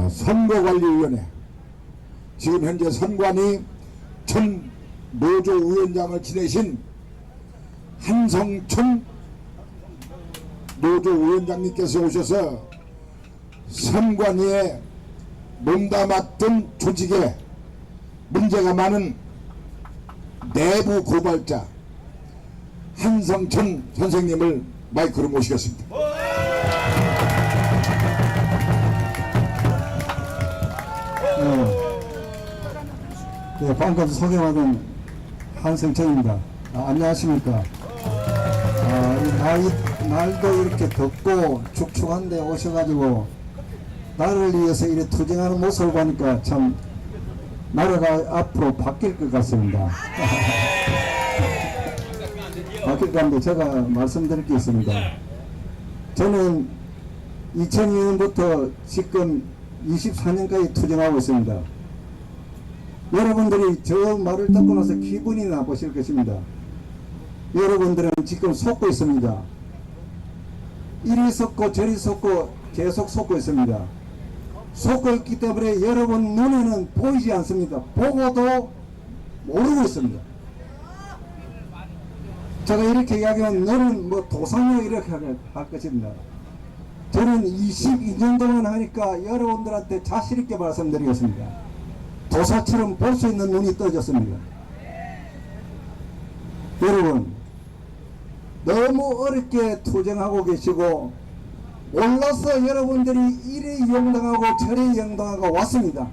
선거관리위원회 지금 현재 선관위 전 노조위원장을 지내신 한성천 노조위원장님께서 오셔서 선관위에 몸담았던 조직에 문제가 많은 내부 고발자 한성천 선생님을 마이크로 모시겠습니다. 네, 방금 소개받은 한성천입니다. 안녕하십니까. 이 날도 이렇게 덥고 축축한데 오셔가지고 나를 위해서 이렇게 투쟁하는 모습을 보니까 참 나라가 앞으로 바뀔 것 같습니다. 바뀔 것 같은데 제가 말씀드릴 게 있습니다. 저는 2002년부터 지금 24년까지 투쟁하고 있습니다. 여러분들이 저 말을 듣고 나서 기분이 나쁘실 것입니다. 여러분들은 지금 속고 있습니다. 이리 속고 저리 속고 계속 속고 있습니다. 속고 있기 때문에 여러분 눈에는 보이지 않습니다. 보고도 모르고 있습니다. 제가 이렇게 이야기하면 너는 뭐 도상력 이렇게 할 것입니다. 저는 22년 동안 하니까 여러분들한테 자신 있게 말씀드리겠습니다. 도사처럼 볼 수 있는 눈이 떠졌습니다. 여러분 너무 어렵게 투쟁하고 계시고 몰라서 여러분들이 이리 영당하고 저리 영당하고 왔습니다.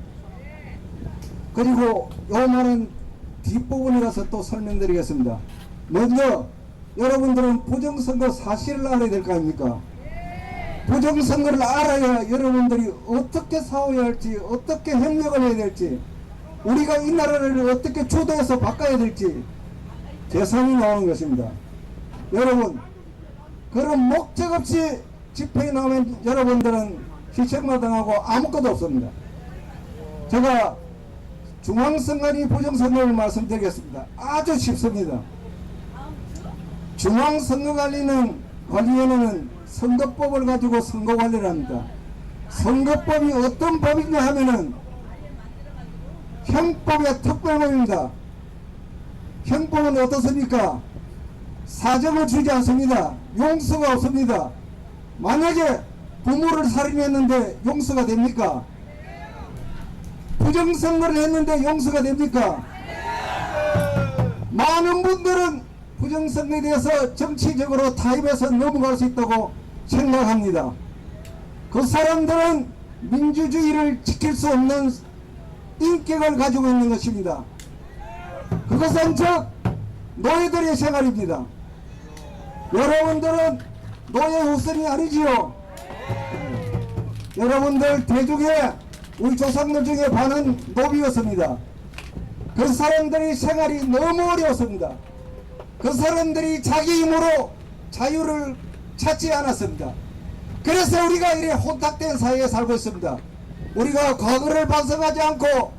그리고 요 말은 뒷부분이라서 또 설명드리겠습니다. 먼저 여러분들은 부정선거 사실을 알아야 될 거 아닙니까? 부정선거를 알아야 여러분들이 어떻게 싸워야 할지, 어떻게 협력을 해야 될지, 우리가 이 나라를 어떻게 주도해서 바꿔야 될지 계산이 나오는 것입니다. 여러분, 그런 목적 없이 집회에 나오면 여러분들은 희생마당하고 아무것도 없습니다. 제가 중앙선관위 부정선거를 말씀드리겠습니다. 아주 쉽습니다. 중앙선거관리위원회는 선거법을 가지고 선거관리를 합니다. 선거법이 어떤 법이냐 하면은 형법의 특별법입니다. 형법은 어떻습니까? 사정을 주지 않습니다. 용서가 없습니다. 만약에 부모를 살인했는데 용서가 됩니까? 부정선거를 했는데 용서가 됩니까? 많은 분들은 부정선거에 대해서 정치적으로 타협해서 넘어갈 수 있다고 생각합니다. 그 사람들은 민주주의를 지킬 수 없는 인격을 가지고 있는 것입니다. 그것은 즉 노예들의 생활입니다. 여러분들은 노예 후손이 아니지요. 여러분들 대중에 우리 조상들 중에 반은 노비였습니다. 그 사람들의 생활이 너무 어려웠습니다. 그 사람들이 자기 힘으로 자유를 찾지 않았습니다. 그래서 우리가 이렇게 혼탁된 사회에 살고 있습니다. 우리가 과거를 반성하지 않고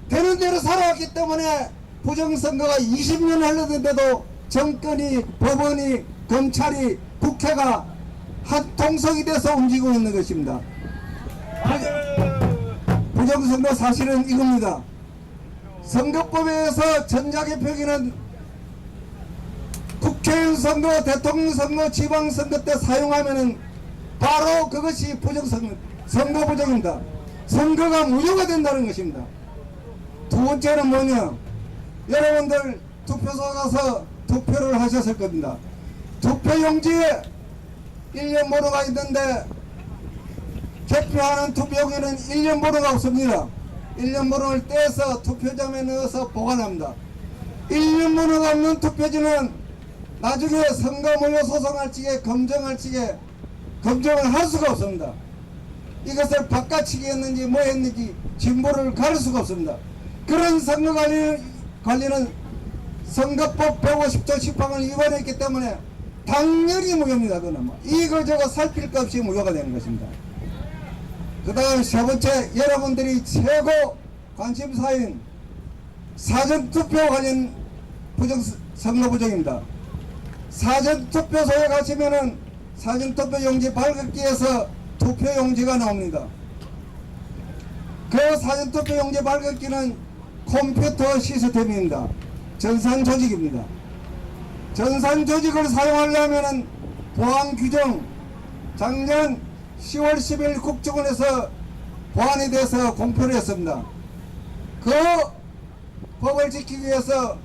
되는 대로 살아왔기 때문에 부정선거가 20년 흘렀는데도 정권이, 법원이, 검찰이, 국회가 한 통속이 돼서 움직이고 있는 것입니다. 부정선거 사실은 이겁니다. 선거법에 의해서 전자개표기는 국회의원 선거, 대통령 선거, 지방선거 때 사용하면은 바로 그것이 부정선거, 선거 부정입니다. 선거가 무효가 된다는 것입니다. 두 번째는 뭐냐? 여러분들 투표소 가서 투표를 하셨을 겁니다. 투표용지에 1년 번호가 있는데 개표하는 투표용지는 1년 번호가 없습니다. 1년 번호를 떼서 투표장에 넣어서 보관합니다. 1년 번호가 없는 투표지는 나중에 선거 무효 소송할 적에 검증할 적에 검증을 할 수가 없습니다. 이것을 바꿔치기 했는지 뭐 했는지 진보를 가릴 수가 없습니다. 그런 선거관리는 선거법 150조 10항을 위반했기 때문에 당연히 무효입니다. 그는 이거저거 살필 것 없이 무효가 되는 것입니다. 그 다음 세 번째, 여러분들이 최고 관심사인 사전투표 관련 선거 부정입니다. 사전투표소에 가시면은 사전투표용지 발급기에서 투표용지가 나옵니다. 그 사전투표용지 발급기는 컴퓨터 시스템입니다. 전산 조직입니다. 전산 조직을 사용하려면 보안 규정 작년 10월 10일 국정원에서 보안에 대해서 공표를 했습니다. 그 법을 지키기 위해서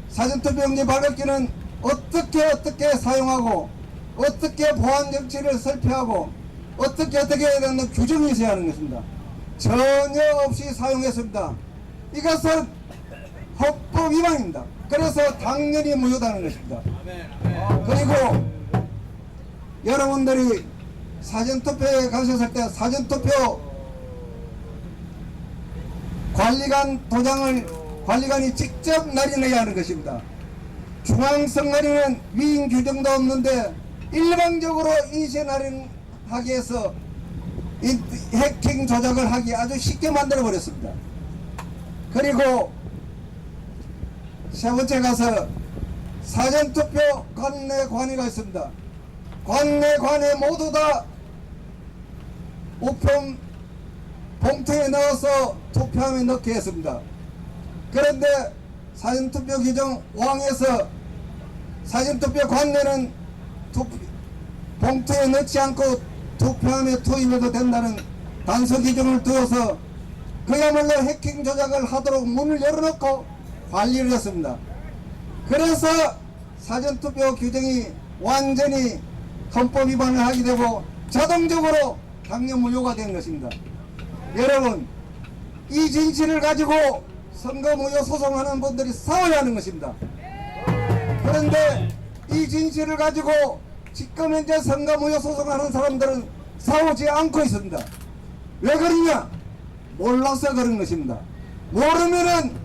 사전투표용지 발급기는 어떻게 사용하고 어떻게 보안 정치를 설계하고 어떻게 해야 되는 규정이 있어야 하는 것입니다. 전혀 없이 사용했습니다. 이것은 헌법 위반입니다. 그래서 당연히 무효다는 것입니다. 그리고 여러분들이 사전투표에 가셨을 때 사전투표 관리관 도장을 관리관이 직접 날인해야 하는 것입니다. 중앙선관위는 위임 규정도 없는데 일방적으로 인쇄 날인하기 위해서 해킹 조작을 하기 아주 쉽게 만들어 버렸습니다. 그리고 세 번째 가서 사전투표 관내관위가 있습니다. 관내관에 모두 다 우편 봉투에 넣어서 투표함에 넣게 했습니다. 그런데 사전투표 규정 5항에서 사전투표 관내는 봉투에 넣지 않고 투표함에 투입해도 된다는 단서 규정을 두어서 그야말로 해킹 조작을 하도록 문을 열어놓고 관리를 했습니다. 그래서 사전투표 규정이 완전히 헌법 위반을 하게 되고 자동적으로 당연 무효가 된 것입니다. 여러분, 이 진실을 가지고 선거 무효 소송하는 분들이 싸워야 하는 것입니다. 그런데 이 진실을 가지고 지금 현재 선거 무효 소송하는 사람들은 싸우지 않고 있습니다. 왜 그러냐? 몰라서 그런 것입니다. 모르면은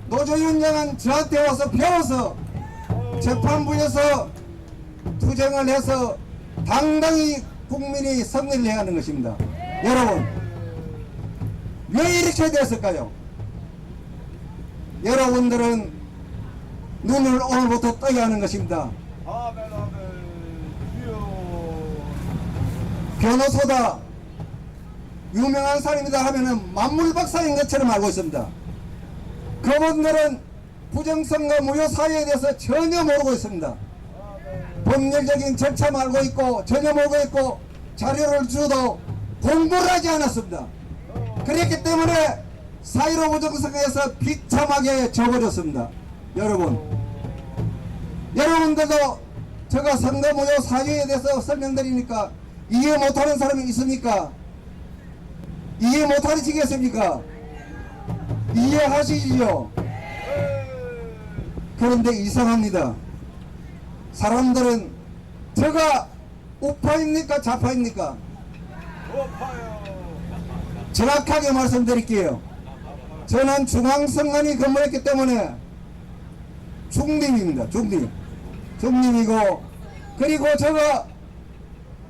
노조위원장은 저한테 와서 배워서 재판부에서 투쟁을 해서 당당히 국민이 승리를 해야 하는 것입니다. 여러분, 왜 이렇게 됐을까요? 여러분들은 눈을 오늘부터 떠야 하는 것입니다. 변호사다, 유명한 사람이다 하면은 만물박사인 것처럼 알고 있습니다. 그분들은 부정선거 무효 사유에 대해서 전혀 모르고 있습니다. 법률적인 절차 알고 있고 전혀 모르고 있고 자료를 주도 공부를 하지 않았습니다. 그렇기 때문에 4.15 부정선거에서 비참하게 져버렸습니다. 여러분들도 제가 선거 무효 사유에 대해서 설명드리니까 이해 못하는 사람이 있습니까? 이해 못하시겠습니까? 이해하시지요? 그런데 이상합니다. 사람들은 제가 우파입니까? 좌파입니까? 정확하게 말씀드릴게요. 저는 중앙선관위 근무했기 때문에 중립입니다. 중립이고, 그리고 제가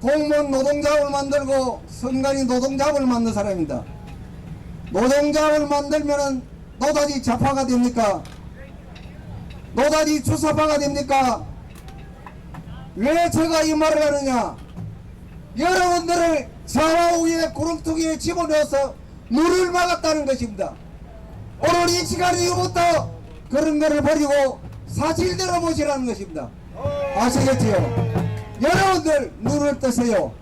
공무원 노동자업을 만들고 선관위 노동자업을 만든 사람입니다. 노동자업을 만들면은 노다지 좌파가 됩니까? 노다지 주사파가 됩니까? 왜 제가 이 말을 하느냐? 여러분들을 좌우에 구렁텅이에 집어넣어서 물을 막았다는 것입니다. 오늘 이 시간 이후부터 그런 거를 버리고 사실대로 보시라는 것입니다. 아시겠지요? 여러분들 눈을 뜨세요.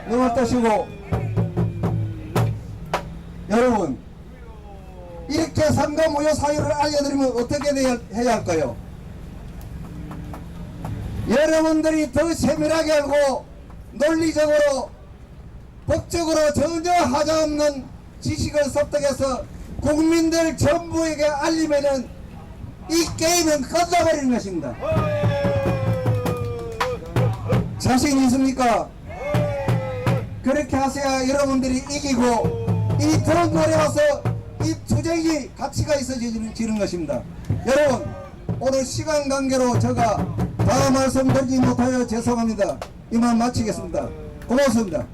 눈을 뜨시고, 여러분, 이렇게 선거 무효 사유를 알려드리면 어떻게 해야 할까요? 여러분들이 더 세밀하게 알고 논리적으로 법적으로 전혀 하자없는 지식을 습득해서 국민들 전부에게 알리면은 이 게임은 끝나버리는 것입니다. 자신 있습니까? 그렇게 하셔야 여러분들이 이기고 이 더운 날에 와서 이 투쟁이 가치가 있어지는 것입니다. 여러분, 오늘 시간 관계로 제가 다 말씀드리지 못하여 죄송합니다. 이만 마치겠습니다. 고맙습니다.